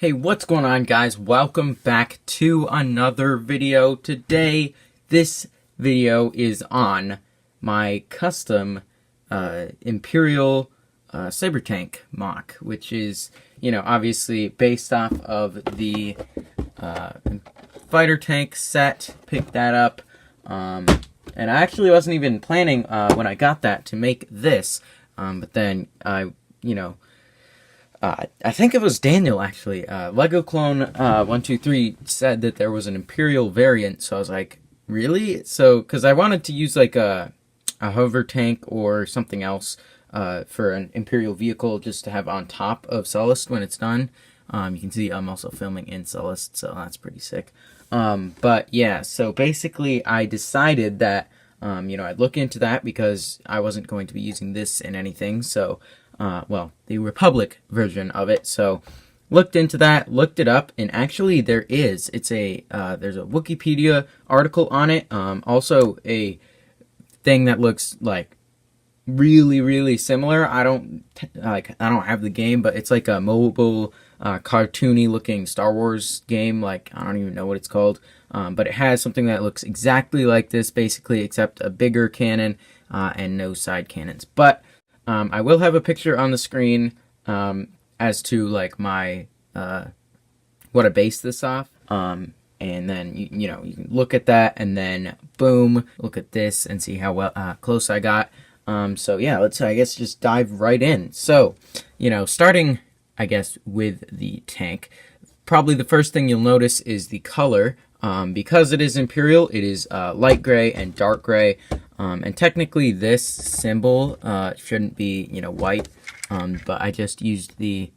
Hey, what's going on, guys? Welcome back to another video. Today, this video is on my custom Imperial Saber tank MOC, which is, obviously based off of the fighter tank set. Picked that up, and I actually wasn't even planning when I got that to make this, but then I think it was Daniel, actually. Lego Clone 123 said that there was an Imperial variant, so I was like, really? So, because I wanted to use like a hover tank or something else for an Imperial vehicle just to have on top of Sullust when it's done. You can see I'm also filming in Sullust, so that's pretty sick. But yeah, so basically I decided that, I'd look into that because I wasn't going to be using this in anything, so... the Republic version of it. So, looked into that, looked it up, and actually there's a Wikipedia article on it. Also a thing that looks like really, really similar. I don't have the game, but it's like a mobile, cartoony looking Star Wars game. Like, I don't even know what it's called. But it has something that looks exactly like this, basically, except a bigger cannon, and no side cannons. But I will have a picture on the screen as to like my what I based this off, and then you can look at that, and then boom, look at this and see how close I got. So yeah, let's just dive right in. So starting I guess with the tank, probably the first thing you'll notice is the color. Because it is Imperial, it is light gray and dark gray. And technically this symbol shouldn't be, white, but I just used the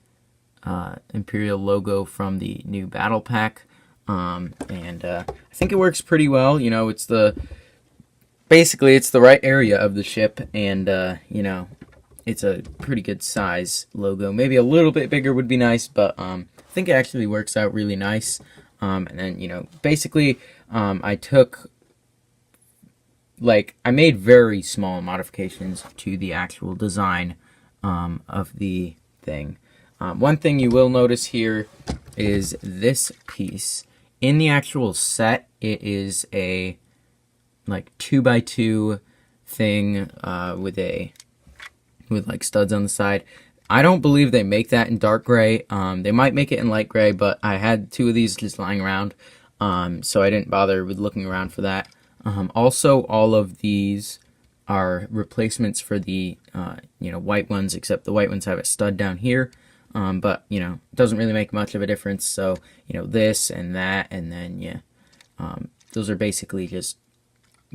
Imperial logo from the new battle pack, and I think it works pretty well. It's basically it's the right area of the ship, and it's a pretty good size logo. Maybe a little bit bigger would be nice, but I think it actually works out really nice. And then, basically, I took... I made very small modifications to the actual design of the thing. One thing you will notice here is this piece. In the actual set, it is a 2x2 thing with studs on the side. I don't believe they make that in dark gray. They might make it in light gray, but I had two of these just lying around, so I didn't bother with looking around for that. Also, all of these are replacements for the, white ones, except the white ones have a stud down here. But, it doesn't really make much of a difference. So, this and that, and then, those are basically just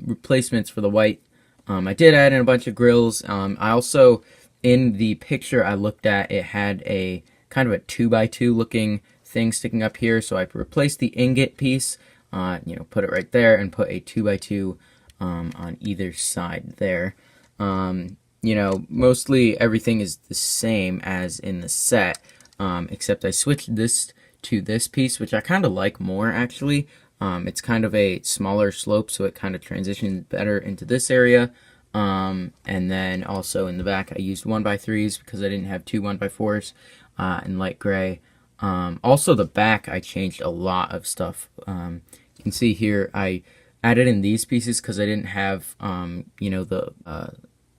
replacements for the white. I did add in a bunch of grills. I also, in the picture I looked at, it had a kind of a 2x2 looking thing sticking up here. So I replaced the ingot piece. Put it right there and put a 2x2 on either side there. Mostly everything is the same as in the set, except I switched this to this piece, which I kind of like more, actually. It's kind of a smaller slope, so it kind of transitions better into this area. And then also in the back, I used 1x3s because I didn't have two 1x4s in light gray. Also, the back, I changed a lot of stuff. You can see here, I added in these pieces because I didn't have,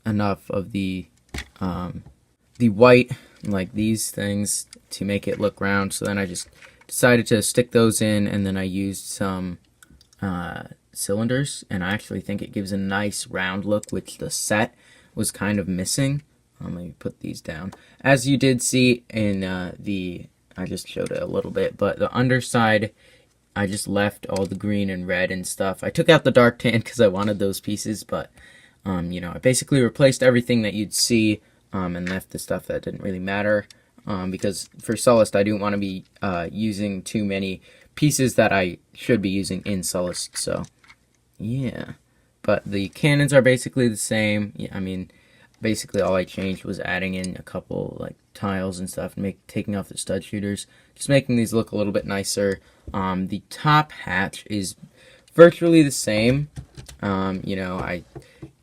enough of the white, like these things, to make it look round. So then I just decided to stick those in, and then I used some cylinders, and I actually think it gives a nice round look, which the set was kind of missing. Let me put these down. As you did see in I just showed it a little bit, but the underside, I just left all the green and red and stuff. I took out the dark tan because I wanted those pieces, but, I basically replaced everything that you'd see, and left the stuff that didn't really matter, because for Sullust, I didn't want to be using too many pieces that I should be using in Sullust, so, yeah. But the cannons are basically the same. Basically all I changed was adding in a couple tiles and stuff, and taking off the stud shooters, just making these look a little bit nicer. The top hatch is virtually the same. I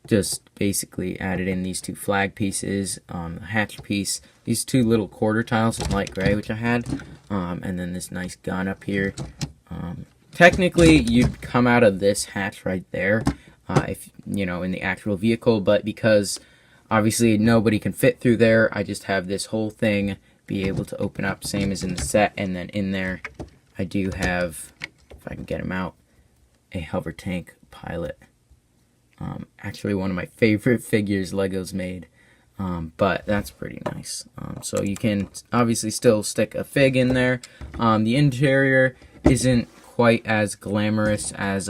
just basically added in these 2 flag pieces, a hatch piece, these 2 little quarter tiles in light gray, which I had, and then this nice gun up here. Technically, you'd come out of this hatch right there, if you know, in the actual vehicle, but because obviously nobody can fit through there, I just have this whole thing be able to open up, same as in the set, and then in there I do have, if I can get him out, a hover tank pilot. Actually one of my favorite figures Lego's made, but that's pretty nice. So you can obviously still stick a fig in there. The interior isn't quite as glamorous as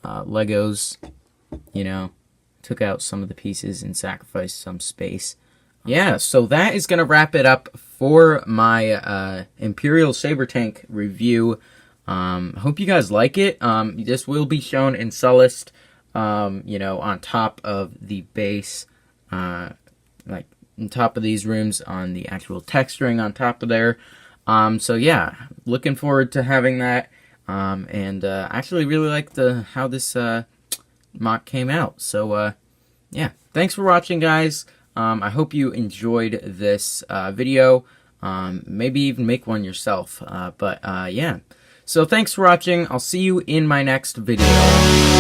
Lego's, you know, took out some of the pieces and sacrificed some space. Yeah, so that is going to wrap it up for my Imperial Saber tank review. Hope you guys like it. This will be shown in Sullust, you know, on top of the base, like on top of these rooms, on the actual texturing on top of there. So yeah, looking forward to having that. And I actually really like how this mock came out. So yeah, thanks for watching, guys. I hope you enjoyed this video. Maybe even make one yourself. But yeah, so thanks for watching. I'll see you in my next video.